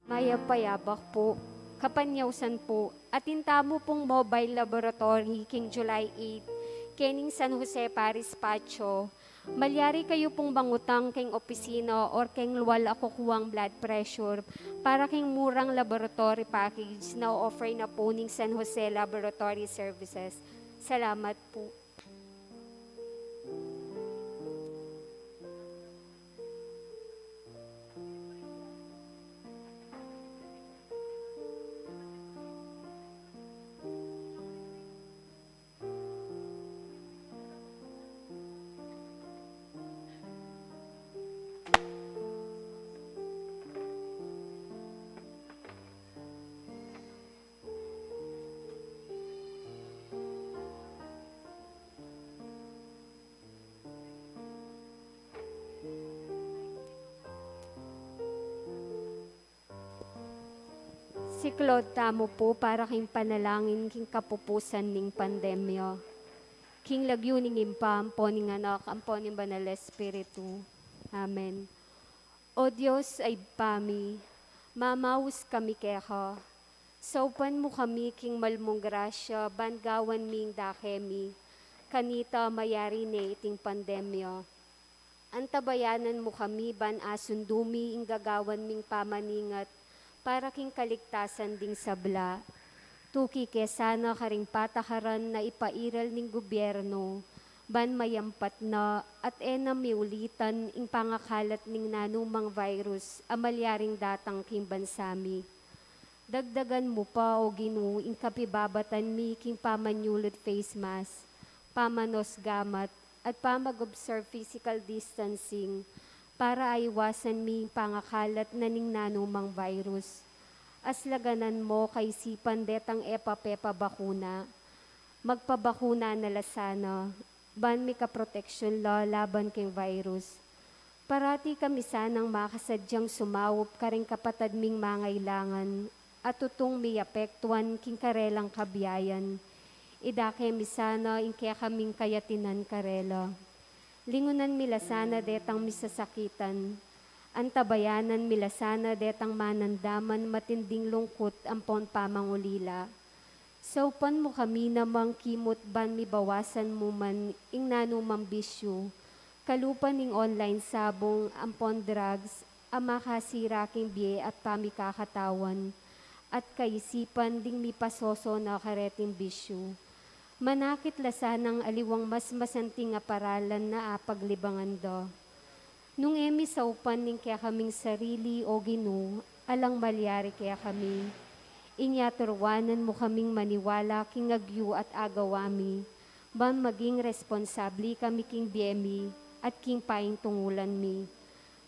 Mayapayabak po, Kapanyawsan po, atintamo pong mobile laboratory king July 8, kening San Jose Paris Pacho, malyari kayo pong bangutang king opisina or king luwal ako kuwang blood pressure para king murang laboratory package na offer na po ning San Jose Laboratory Services. Salamat po. Si Claude tamo po para king panalangin king kapupusan ning pandemya. King lagyo ning impam po ning anak ang po ning banal na espiritu. Amen. O Diyos ay pami, mamawis kami keha. Saupan mo kami king malmong grasya, bangawan ming dakemi, kanita mayari na iting pandemya. Antabayanan mo kami ban asundumi ing gagawan ming pamaningat, para king kaligtasan ding sabla. Tuki kesana karing patakaran na ipairal ning gobyerno, ban mayampat na at miulitan ing pangakalat ning nanumang virus amalyaring datang king bansami. Dagdagan mo pa o Ginoo ing kapibabatan mi king pamanyulod face mask, pamanos gamat at pamag-observe physical distancing para aiwasan mi pangakalat na ning nanumang virus. Aslaganan mo kay sipan detang epapepa bakuna, magpabakuna na lasana, ban mi kaproteksyon la laban king virus. Parati kami sanang makasadyang sumawop karing kapatad ming mangailangan at tutong mi apektuan king karelang kabiyayan. Idake mi sana ing kaya kaming kayatinan karela. Lingunan mila sana detang misasakitan, antabayanan mila sana detang manandaman matinding lungkot ampon pamangulila. Saupan mo kami namang kimot ban mi bawasan mo man ing nanumang bisyo, kalupan ning online sabong ampon drugs, amakasira king biye at pamikakatawan, at kaisipan ding mi pasoso na kareting bisyo. Manakit lasanang aliwang mas masanting aparalan na apaglibangan do. Nung sa upan ning kaya kaming sarili o Ginoo, alang malyari kaya kami. Inyaturwanan mo kaming maniwala king agyu at agawami, ban maging responsabli kami king biyemi at king paing tungulan mi.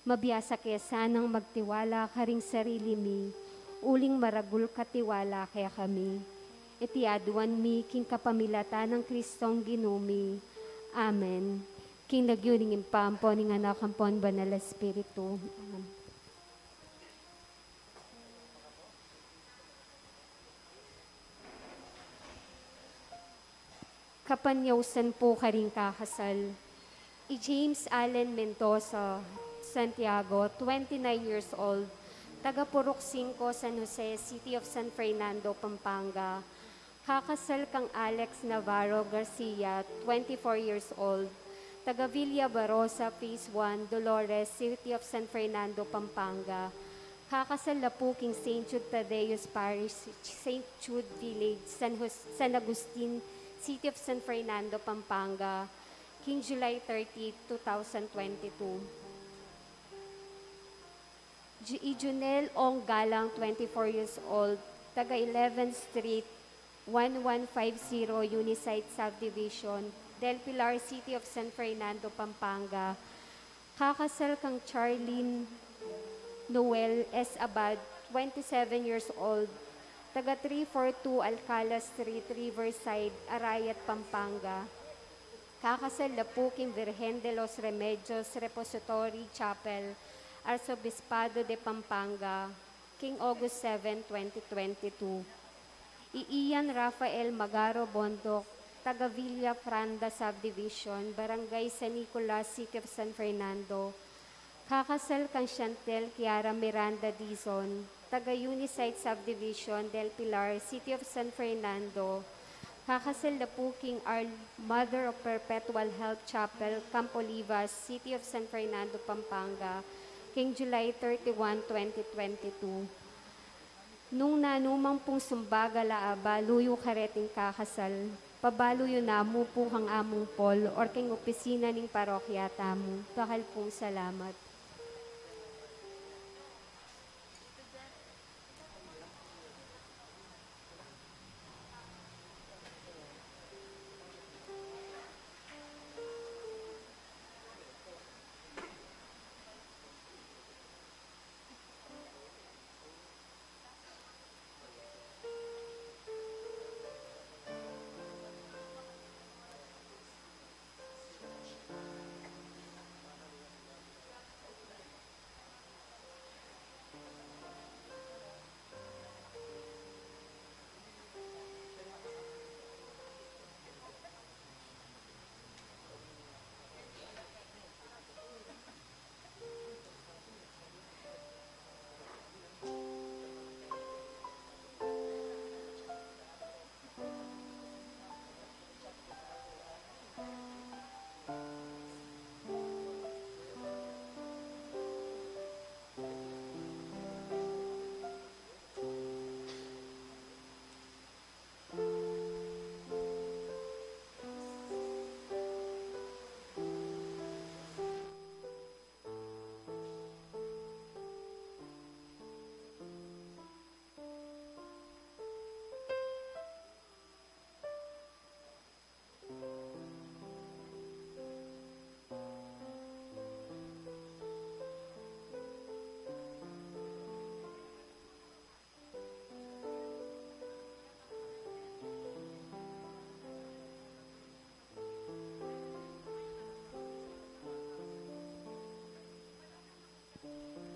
Mabiyasa kaya sanang magtiwala karing sarili mi, uling maragul katiwala kaya kami. Itiaduan mi king kapamilata ng Kristong Ginumi. Amen. King lagyuning impampo ning anak ampon banal na espiritu. Amen. Kapanyawsan po karing kakasal. James Allen Mendoza, Santiago, 29 years old, taga Purok 5, San Jose, City of San Fernando, Pampanga. Kakasal kang Alex Navarro Garcia, 24 years old, taga Villa Barosa, Phase 1, Dolores, City of San Fernando, Pampanga. Kakasal na po king St. Jude Tadeus Parish, St. Jude Village, San Agustin, City of San Fernando, Pampanga, king July 30, 2022. Junel Ong Galang, 24 years old, taga 11th Street, 1150 Unisite Subdivision, Del Pilar, City of San Fernando, Pampanga. Kakasal kang Charlene Noel S. Abad, 27 years old, taga 342 Alcala Street, Riverside, Arayat, Pampanga. Kakasal na po king Virgen de los Remedios Repository Chapel, Arzobispado de Pampanga, king August 7, 2022. Ian Rafael Magaro Bondok, taga Villa Franda Subdivision, Barangay San Nicolas, City of San Fernando. Kakasal kang Chantel Kiara Miranda Dizon, taga Unisite Subdivision del Pilar, City of San Fernando, kakasal na po King Our Mother of Perpetual Help Chapel, Campo Olivas, City of San Fernando, Pampanga, King July 31, 2022. Nung nanumang pong sumbaga laaba, luyo kareting kakasal, pabaluyo na mo po kang among Paul, or king opisina ning parokya tamo. Bakal pong salamat.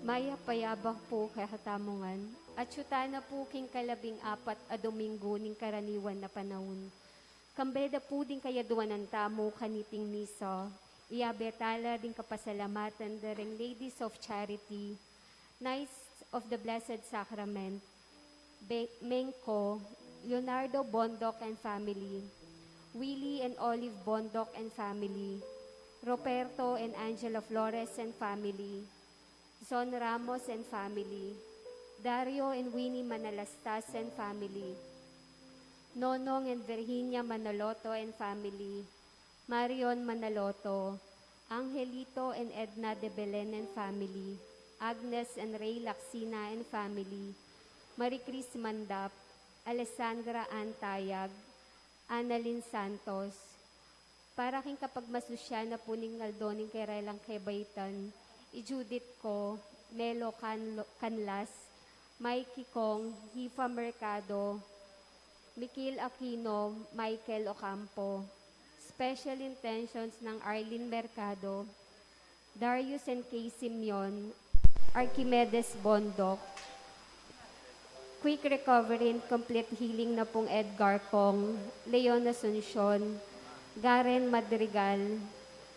Maya payabak po kahatamungan, at syuta na po king kalabing apat a Domingo ning karaniwan na panahon. Kambeda po din kaya duwanan tamo kaniting misa, iabetala din kapasalamatan dereng Ladies of Charity, Knights of the Blessed Sacrament, Mengko, Leonardo Bondoc and family, Willie and Olive Bondoc and family, Roberto and Angela Flores and family, Son Ramos and family, Dario and Winnie Manalastas and family, Nonong and Virginia Manaloto and family, Marion Manaloto, Angelito and Edna de Belen and family, Agnes and Ray Laxina and family, Maricris Mandap, Alessandra Antayag, Annalyn Santos, para king kapag masusya na puning aldoning kay Relang Kebaytan, Judith ko, Melo Canlas, Mikey Kong, Hifa Mercado, Mikil Aquino, Michael Ocampo, Special Intentions ng Arlene Mercado, Darius and Kay Simeon, Archimedes Bondoc, Quick Recovery and Complete Healing na pong Edgar Kong, Leon Asuncion, Garen Madrigal,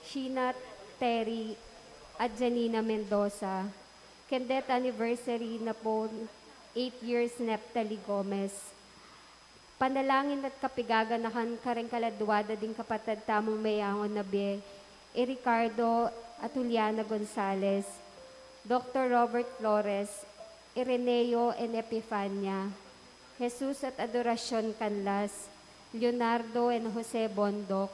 Sheena Terry, at Janina Mendoza. Kendet anniversary na po 8 years Neptali Gomez. Panalangin at kapigaganahan kareng kaladwada din kapatid tamong mayangon na be, Ricardo at Juliana Gonzalez, Dr. Robert Flores, Ireneo and Epifania, Jesus at Adoracion Canlas, Leonardo and Jose Bondoc,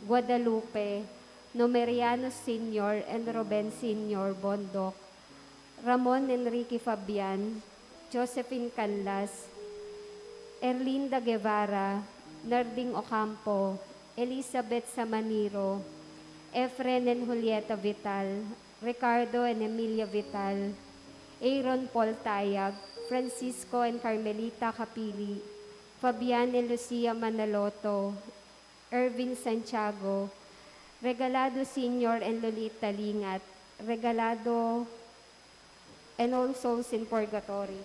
Guadalupe, Numeriano Sr. and Ruben Sr. Bondoc, Ramon Enrique Fabian, Josephine Canlas, Erlinda Guevara, Narding Ocampo, Elizabeth Samaniro, Efren and Julieta Vital, Ricardo and Emilia Vital, Aaron Paul Tayag, Francisco and Carmelita Capili, Fabian and Lucia Manaloto, Ervin Santiago, Regalado Sr. and Lolita Lingat, Regalado and All Souls in Purgatory.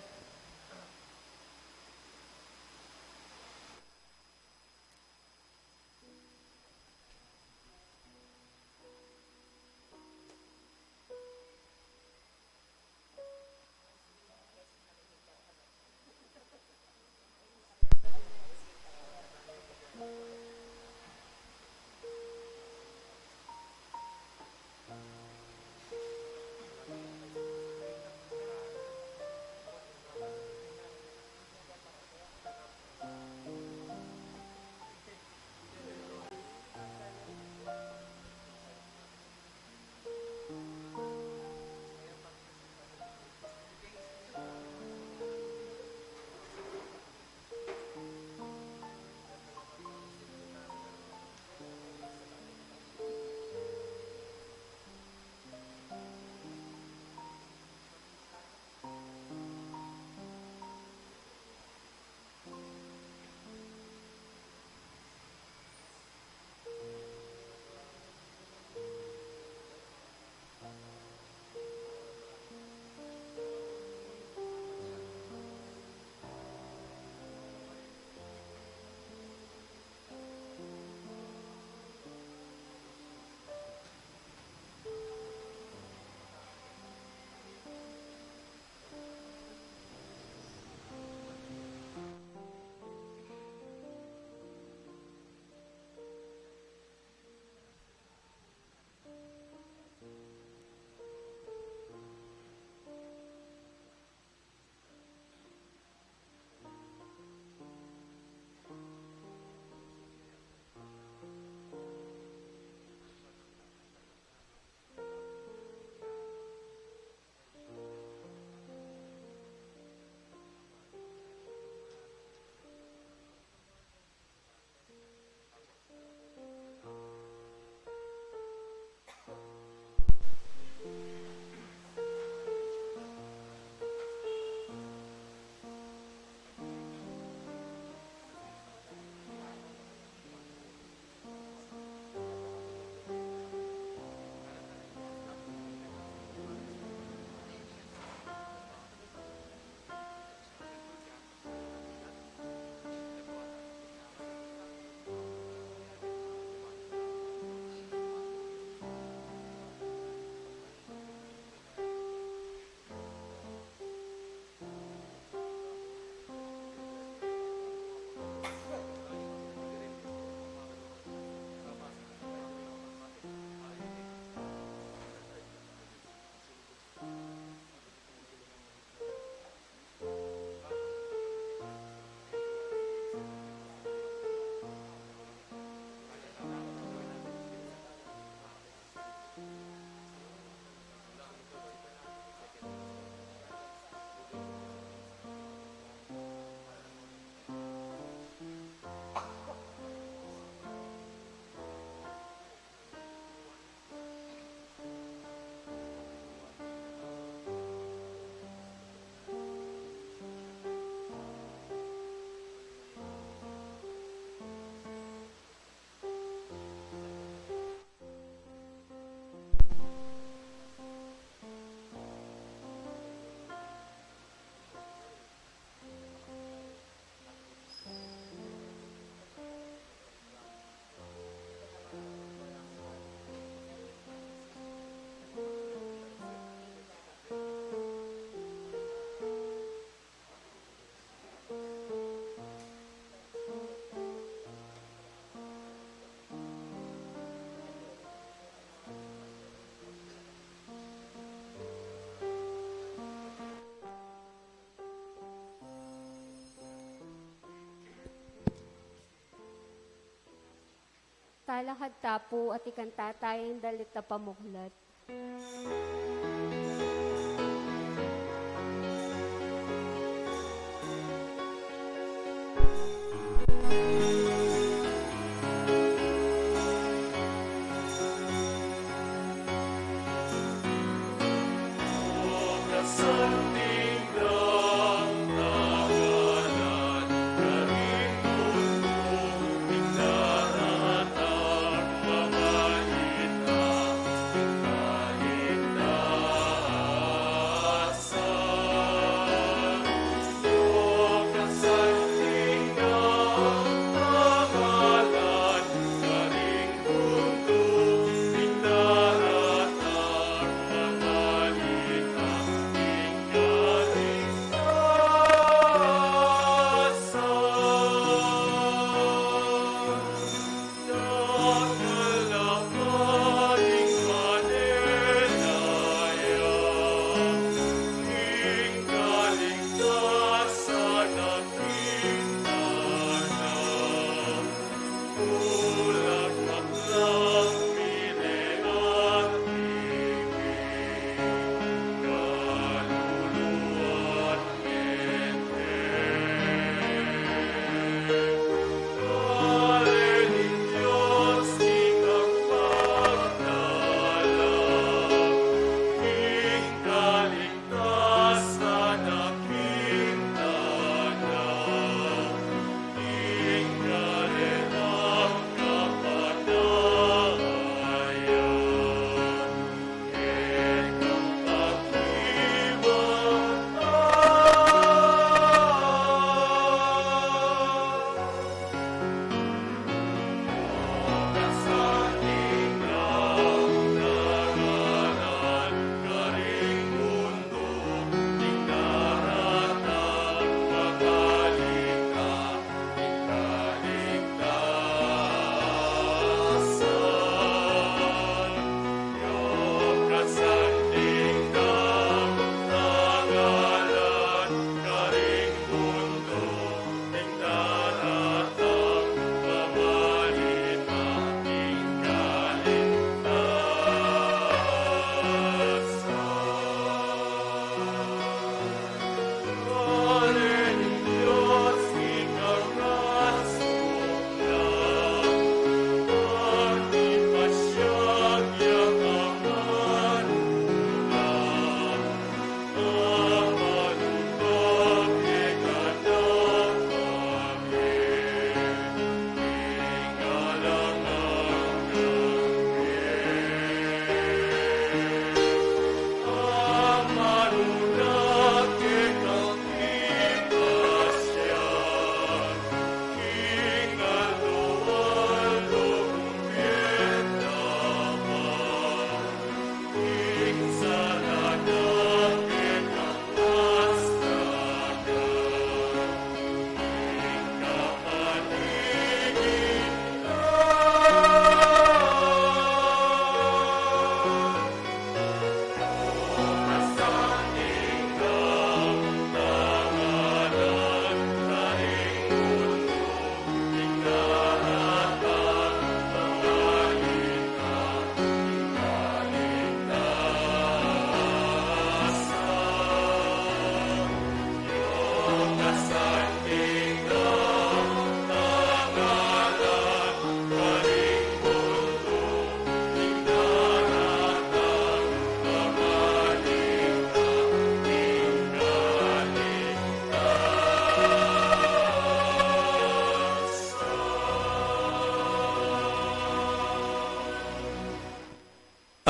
kalakad tapo at ikantatayang dalit na pamuklat.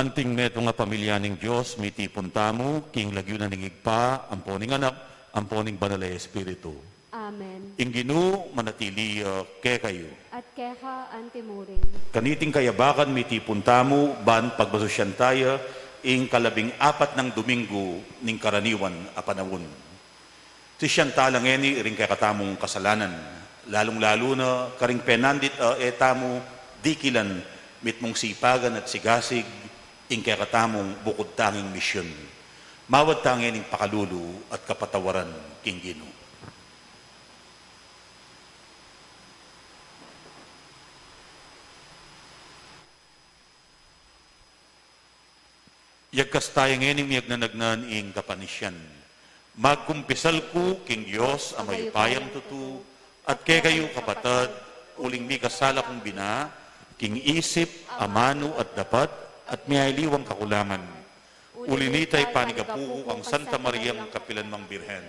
Anting meto nga pamilya ng Diyos, miti puntamo, king lagyo na ningigpa, amponing anak, amponing banal na Espiritu. Amen. Inginu manatili ke kayo. At keha antimuring. Kaniting kayabakan miti puntamo, ban pagbasosyan tayo, ing 14 ng Domingo ning karaniwan a panawon. Ti siyang talangeni ring kakatamong kasalanan, lalong-lalo na karing penandit etamo dikilan mitmong sipagan at sigasig ing kakatamong bukod tanging misyon. Mawad tangin ing pakalulu at kapatawaran king Ginoo. Yagkas tayo ngayon miyag na nagnan ing kapanisyan. Magkumpisal ko king Diyos amay payam tutu at kay kayo kapatad uling mi kasala kong bina king isip amano at dapat at miyayliwang kakulangan. Ulinitay panigapuko ang Santa Maria ng Kapilan Mang Birhen.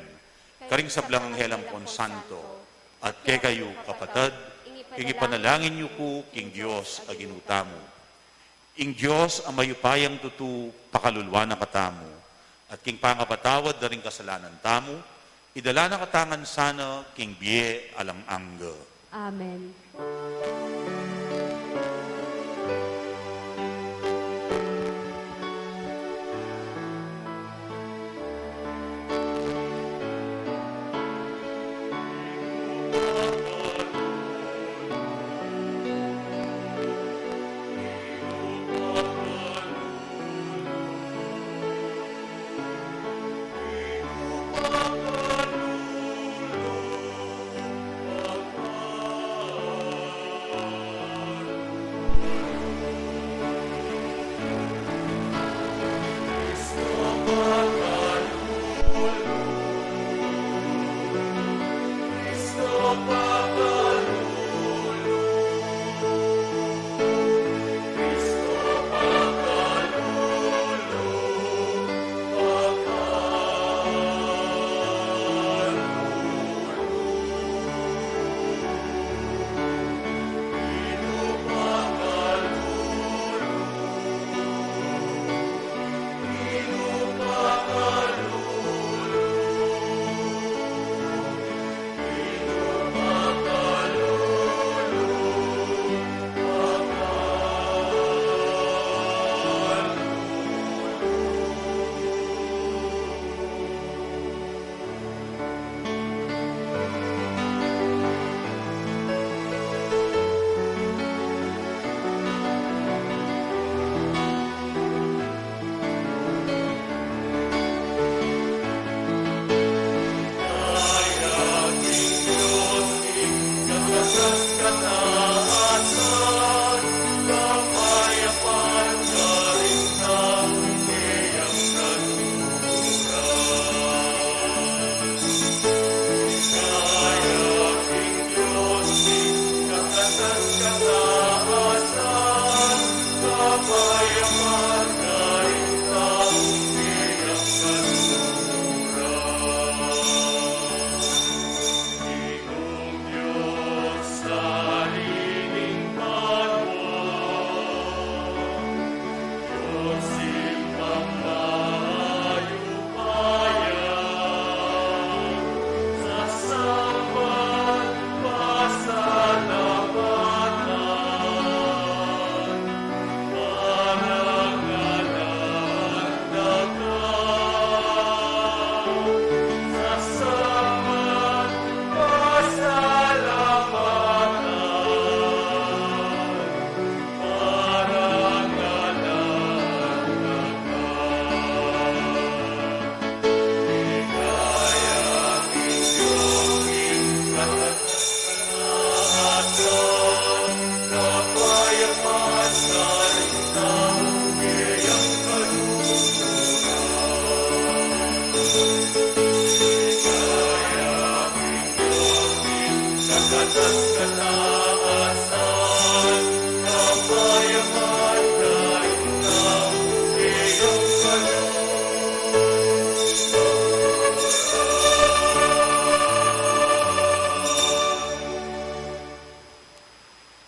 Karing sablang ang helang konsanto at kay kayo kapatad king ipanalangin niyo ko king Diyos aginutamo. Ing Diyos ang mayupayang tutu pakalulwa na katamo, at king pangapatawad na rin kasalanan tamo, idala na katangan sana king biye alang angga. Amen.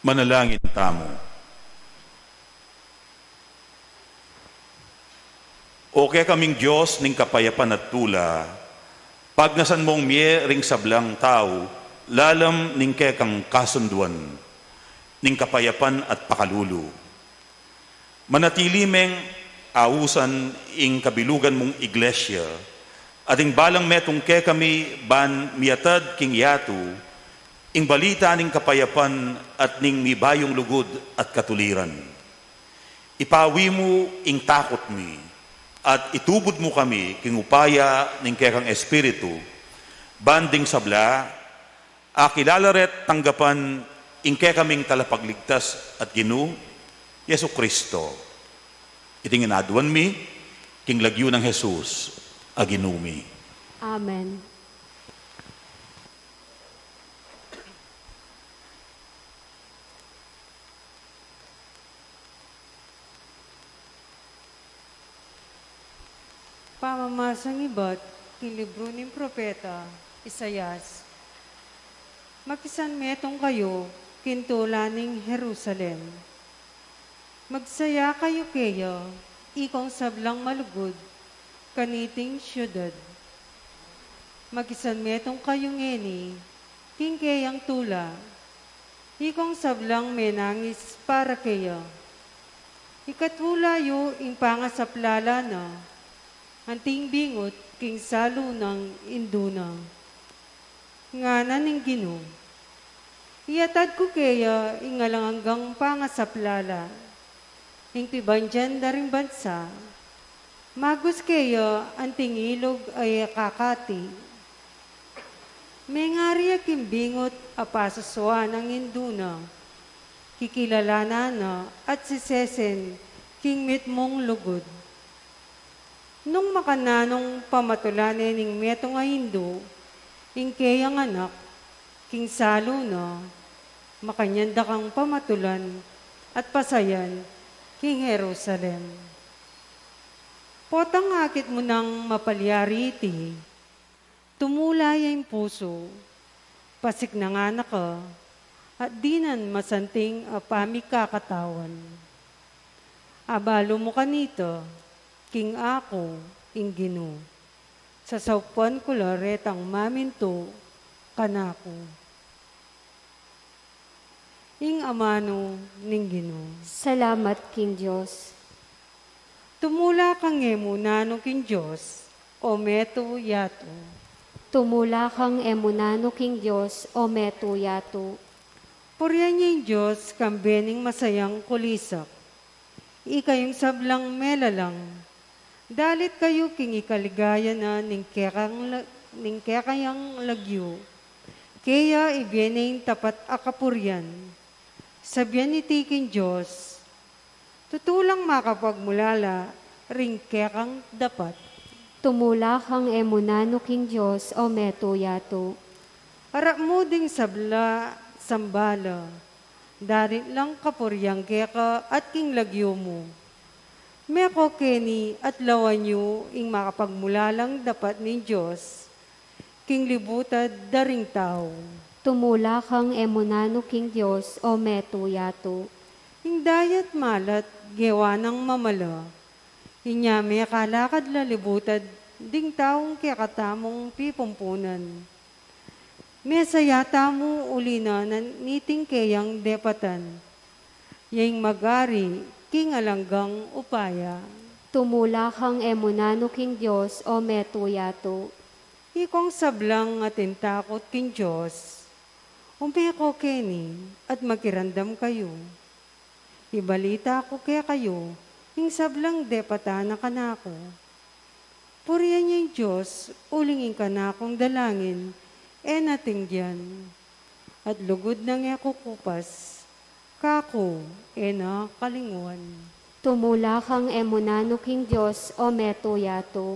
Manalangin tamo. O kaya kaming Diyos ning kapayapan at tula, pagnasan mong miye ring sablang tao, lalam ning kaya kang kasunduan, ning kapayapan at pakalulu. Manatili meng ausan ing kabilugan mong iglesia, at ing balang metong kaya kami ban miatad king yatu, ing balita ning kapayapan at ning mibayong lugod at katuliran. Ipawi mo ing takot mi, at itubod mo kami king upaya ning kaya kang espiritu, banding sabla, akilalaret tanggapan ing kaya kaming talapagligtas at Ginu, Yesu Kristo. Iting inaduan mi, king lagyo ng Jesus, aginumi. Amen. Pamamasang iba't kilibro ng propeta, Isayas. Makisan metong kayo, kintula ng Jerusalem. Magsaya kayo kayo, ikong sablang malugod, kaniting syudad. Makisan metong kayo ngeni, kingkayang tula, ikong sablang menangis para kayo. Ikatulayo ing pangasaplala na, anting bingot king salo ng induna. Ngana ning Ginoo. Iyatad ko kaya ingalang hanggang pangasaplala. Ing pibandyan daring bansa. Magus kaya anting ilog ay kakati. May ngariya kimbingot apasaswa ng induna. Kikilala na at sisesen king mitmong lugod. Nung makananong pamatulanin ning metong Hindo, ing kayang anak, king salo na, makanyanda kang pamatulan at pasayan, king Jerusalem. Potang akit mo nang mapalyariti, tumulay ang puso, pasik na nga na ka, at dinan masanting apami kakatawan. Abalo mo kanito, king ako, ing Ginoo. Sa saupuan ko laretang maminto, kanako. Ing amano ning Ginoo. Salamat, King Diyos. Tumula kang emunano king Diyos, o meto yato. Tumula kang emunano, King Diyos, o meto yato. Purihan niya yung Diyos, kambening masayang kulisak. Ikayong sablang melalang, dalit kayo king ikaligaya na ning kekayang lagyo. Kaya ibyening tapat akapuryan. Sabyan ni tiking Diyos, tutulang makapagmulala, ring kekang dapat. Tumula kang emunano, King Diyos, o meto yato. Harap mo ding sabla, sambala, darit lang kapuryang keka at king lagyo mo. Meko keni at lawan nyo ing makapagmulalang dapat ni Diyos, king libutad daring tao. Tumula kang emunano, King Diyos, o meto yato. Ing dayat malat, gewa ng mamala, inyame kalakad lalibutad, ding taong kakatamong pipumpunan. Mesayata mo ulina na niting kayang depatan, yaing magari, king alanggang upaya. Tumula kang emunano, King Diyos, o meto yato. Ikong sablang at intakot king Diyos, umpeko keni at makirandam kayo. Ibalita ko kaya kayo, ing sablang depatana kanako. Puriyan niya yung Diyos, ulingin kanakong dalangin, nating diyan. At lugod nang kukupas, kako, na kalinguan. Tumula kang emunano, King Diyos, o meto yato.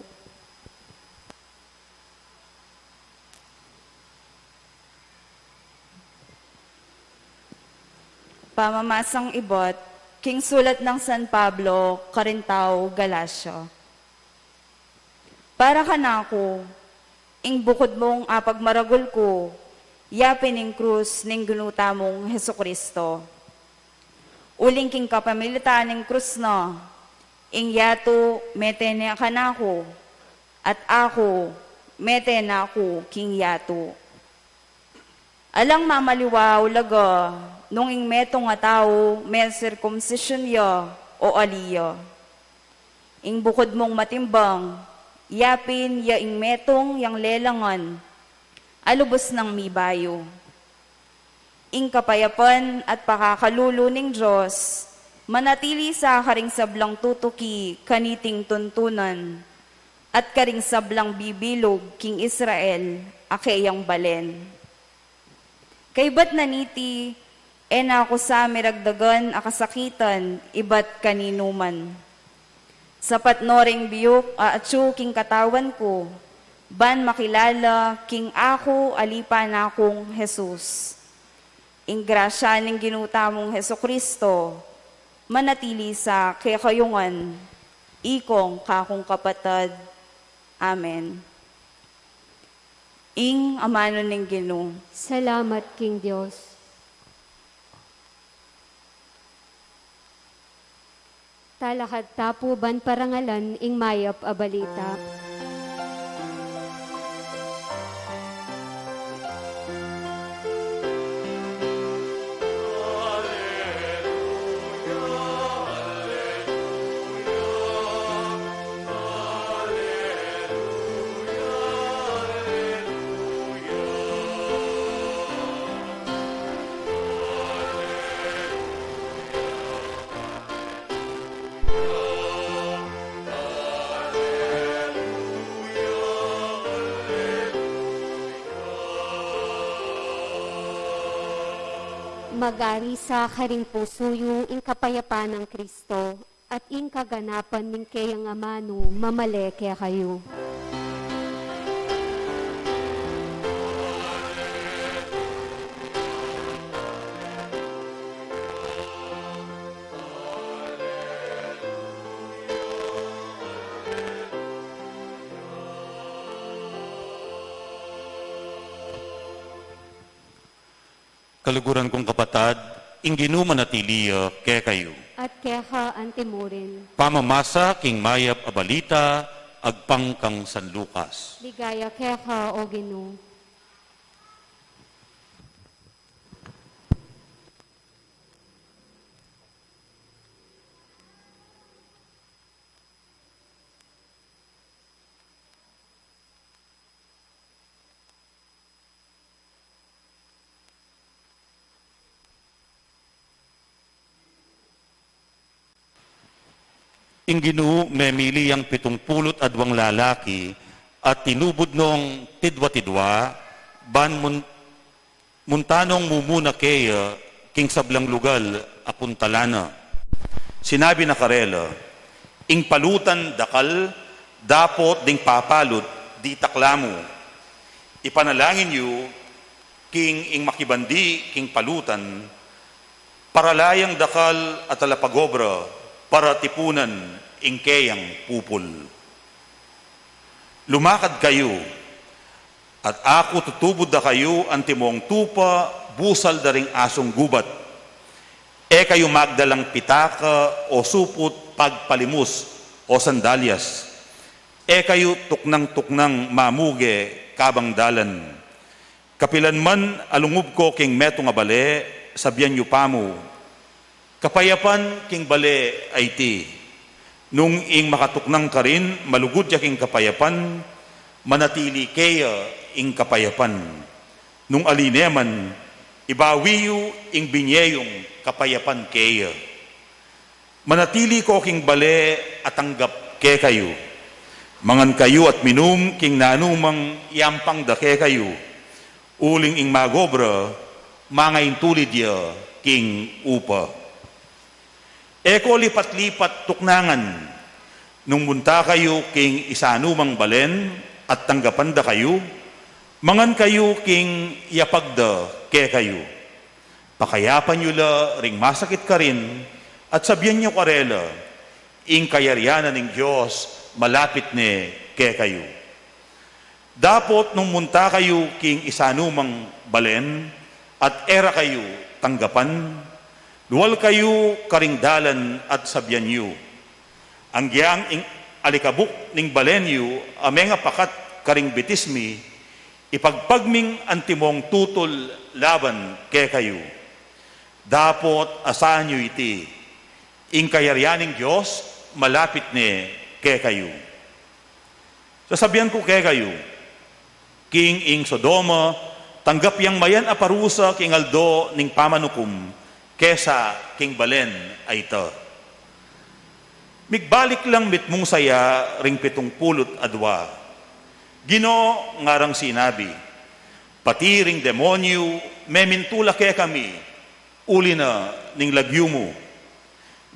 Pamamasang ibot, King Sulat ng San Pablo, Carintao, Galacia. Para kanako, ing bukod mong apagmaragol ko, yapin ing krus ning ginuta mong Hesukristo. Uling king kapamilitaan ning krus na, ing yato mete na kanako, at ako mete na ako king yato. Alang mamaliwaw laga, nung ing metong nga tao, may circumcision ya o aliya. Ing bukod mong matimbang, yapin ya ing metong yang lelangan, alubos ng mibayo. Ing kapayapan at pakakalulo ning Diyos, manatili sa karing sablang tutuki kaniting tuntunan, at karing sablang bibilog king Israel, akeyang balen. Kay ba't naniti, na ako sa miragdagan akasakitan, iba't kaninuman. Sapat no ring biyok atsu king katawan ko, ban makilala king ako alipan akong Jesus. Ing grasya ng ginuta mong Heso Kristo, manatili sa kayungan, ikong kakong kapatid. Amen. Ing amano ng Ginoo. Salamat, King Diyos. Talakad tapuban parangalan ing mayap a balita. Magari sa karing puso yung ing kapayapaan ng Kristo at ing kaganapan ng kayang amano mamale kaya kayo. Kaluguran kong kapatad, ingginu manatiliya kaya kayo. At kaya ka antimurin. Pamamasa king mayap a balita, agpang kang San Lucas. Ligaya kaya ka o Ginoo. Ingginu memili ang 72 lalaki at tinubod nung tidwa-tidwa, ban muntanong mumuna kaya king sablang lugal apuntalana. Sinabi na karela, ing palutan dakal, dapot ding papalot, di taklamo. Ipanalangin yu, king ing makibandi, king palutan, paralayang dakal at alapagobra, para tipunan ing kayang pupul. Lumakad kayo, at ako tutubod da kayo antimong tupa, busal da ring asong gubat. E kayo magdalang pitaka o supot pagpalimus o sandalyas. E kayo tuknang-tuknang mamuge kabang dalan. Kapilan man alungub ko king meto nga bale, sabyan yu pamo. Kapayapan king bale ay ti. Nung ing makatuknang ka rin, malugod ya king kapayapan, manatili kaya ing kapayapan. Nung alineman, ibawiyo ing binyeyong kapayapan kaya. Manatili ko king bale at tanggap ke kayo. Mangan kayo at minum king nanumang yampang da ke kayo. Uling ing magobra, mga intulid ya king upa. Eko lipat-lipat tuknangan, nung munta kayo king isanumang balen at tanggapan da kayo, mangan kayo king yapagda ke kayo. Pakayapan nyo la ring masakit ka rin at sabihan nyo karela, ing kayaryanan ng Diyos malapit ne ke kayo. Dapot nung munta kayo king isanumang balen at era kayo tanggapan, luwal kayo karingdalan at sabyan yu. Ang giyang alikabuk ning balen yu, amenga pakat karing bitismi, ipagpagming antimong tutol laban ke kayo. Dapot asahan yu iti, ing kayaryaning Diyos malapit ne ke kayo. Sasabihan ko ke kayo, king ing Sodoma, tanggap yang mayan aparusa king aldo ning pamanukum, kesa king balen ay ito. Migbalik lang mitmong saya ring 70 adwa. Gino ngarang sinabi, pati ring demonyo, memintula kaya kami, uli na ning lagyo mo.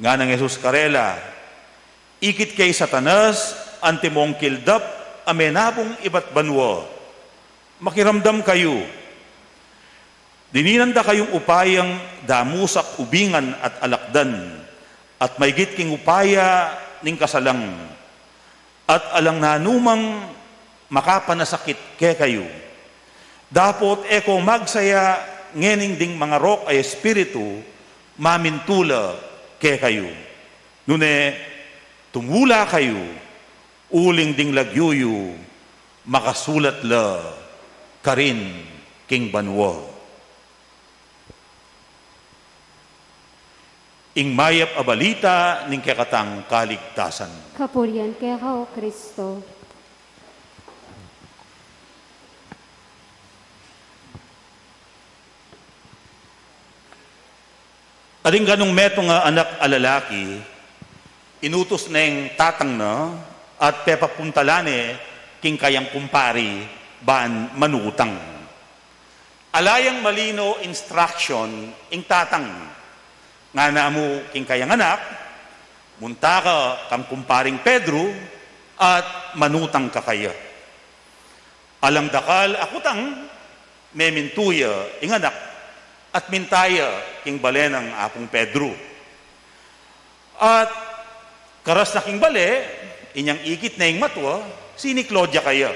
Nga ng Jesus karela, Ikit kay Satanas, antimong kildap, amenabong iba't banwa. Makiramdam kayo. Dininanda kayong upayang damusak, ubingan at alakdan, at maygit king upaya ning kasalang, at alang nanumang makapanasakit ke kayo. Dapot eko magsaya ngening ding mga rok ay espiritu, mamintula ke kayo. Nune, tumula kayo, uling ding lagyuyo, makasulat la, karin king banwa. Ing mayap abalita ning kekatang kaligtasan. Kapurian kaya ka, O Kristo. Ading ganong meto nga anak alalaki, inutos na yung tatang na at pepapuntalane king kayang kumpari ban manutang. Alayang malino instruction ing tatang nga na mo king kayang anak, munta ka kam kumparing Pedro at manutang ka kaya. Alang dakal akutang memintuya ing anak at mintaya king bale ng apong Pedro. At karas na king bale, inyang ikit na ing matwa, sini Claudia kaya.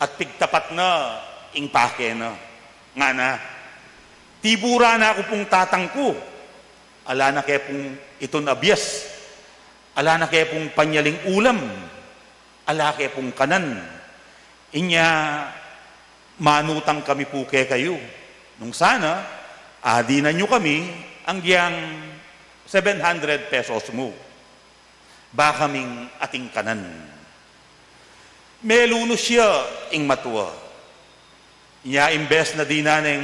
At pigtapat na ing pake na. Nga na, tibura na ako pong tatang ko. Ala na kaya pong iton abyas. Ala na kaya pong panyaling ulam. Ala kaya pong kanan. Inya, manutang kami po kaya kayo. Nung sana, adinan nyo kami ang giyang 700 pesos mo. Baka kaming ating kanan. Meluno siya ing matuwa. Inya imbes na di na ng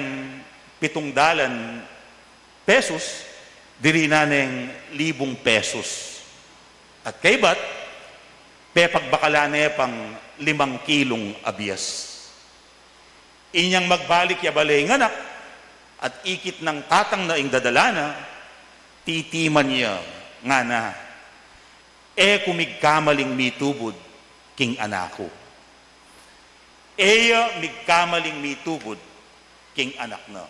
700 pesos, diri na ng 1,000 pesos. At kay bat, pepagbakala na pang 5 kilong abyas. Inyang magbalik yabalay ng anak at ikit ng tatang na ing dadalana, titiman niya nga na, kumigkamaling mitubod king anako. Eya migkamaling mitubod king anak na.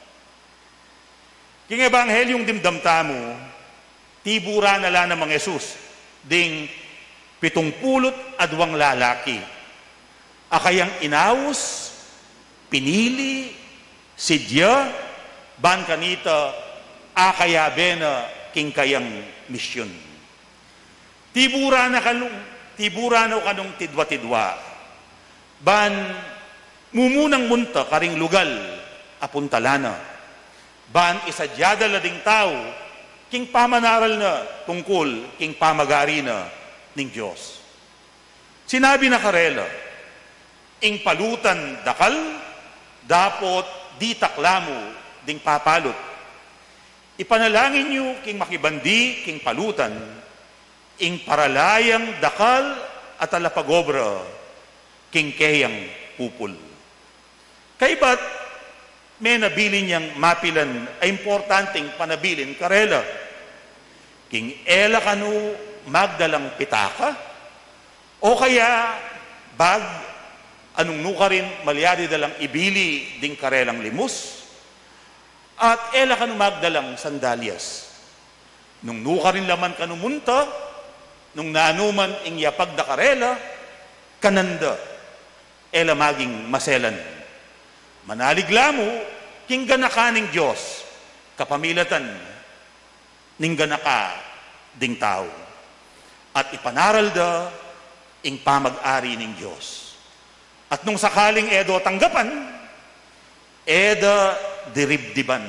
King ebanghelyong dimdamtamo, tibura na lang ng mga Jesus, ding 70 lalaki. Akayang inaus, pinili, sidya, ban kanita, akayabe na king kayang misyon. Tibura na kanong tidwa-tidwa. Ban mumunang munta karing lugal, apuntalana. Ban isadyada la ding tao, king pamanaral na tungkol, king pamagari na ning Diyos. Sinabi na karela, ing palutan dakal, dapot di taklamo ding papalot. Ipanalangin niyo king makibandi, king palutan, ing paralayang dakal at alapagobra, king kayang pupul. Kaybat, may nabili niyang mapilan ay importanteng panabilin karela. King ela kanu magdalang pitaka, o kaya bag anong nukarin malyari dalang ibili ding karelang limus, at ela kanu magdalang sandalyas. Nung nukarin laman kanu munta, nung nanuman ing yapag da karela, kananda, ela maging maselan. Manaliglamu, king ganakaning Diyos, kapamilatan, ning ganaka ding tao. At ipanaral da, ing pamag-ari ning Diyos. At nung sakaling edo tanggapan, eda diribdiban,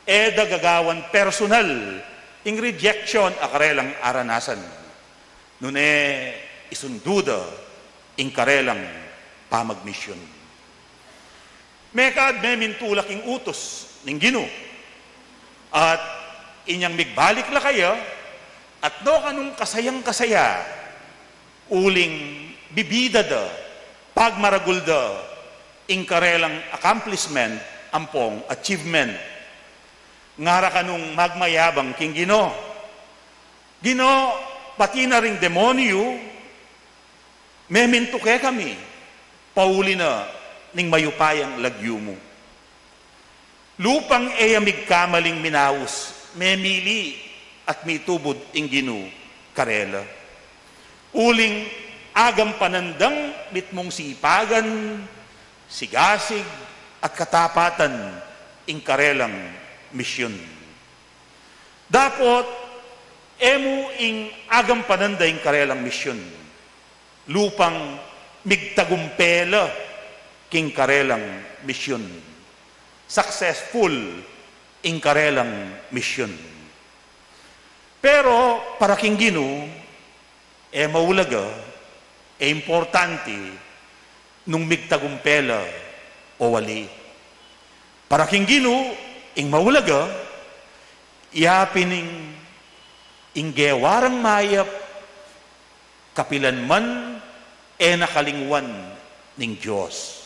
eda gagawan personal, ing rejection akarelang aranasan. Nune isunduda, ing karelang pamagmisyon. Mekad memintulak ing utos ning Ginoo. At inyang migbalik la kaya, at do kanong kasayang-kasaya, uling bibida da, pagmaragul da, ing karelang accomplishment, ampong achievement. Ngara kanong magmayabang king Ginoo. Ginoo, pati na ring demonyo, meminto ke kami, pauli na ning mayupayang lagyo mo. Lupang eyamig kamaling minaus, memili at mitubod inginu karela. Uling agam panandang mitmong sipagan, sigasig at katapatan ing karelang misyon. Dapot, emu ing agam pananda ing karelang misyon. Lupang migtagumpela king karelang misyon. Successful ing karelang misyon. Pero para king Ginoo, maulaga, importante nung migtagumpela o wali. Para king Ginoo, ing maulaga, iapining ing gewarang mayap, kapilan man nakalingwan ning Diyos.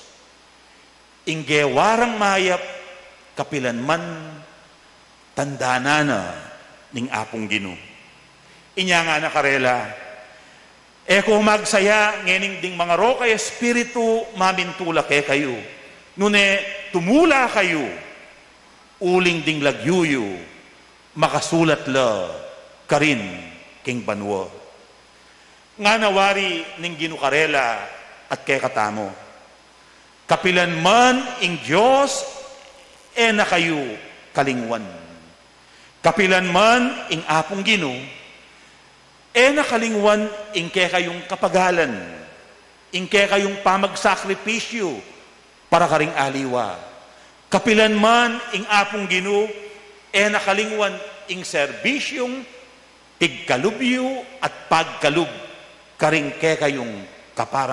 Ing gewarang mayap, kapilan man tandanana ning apong Ginoo. Inya nga nakarela, kung magsaya ngening ding mga rokay espiritu mamintula ke kayo. Nune tumula kayo, uling ding lagyuyo, makasulat la karin king banwa. Nga nawari ning ginukarela at kay katamo. Kapilan man ing Diyos, na kayo kalingwan. Kapilan man ing apong Ginoo, nakalingwan ing kay kayong kapagalan, ing kay kayong pamagsakripisyo para karing aliwa. Kapilan man ing apong Ginoo, nakalingwan ing serbisyong pigkalubyo at pagkalub karing kay kayong kaparang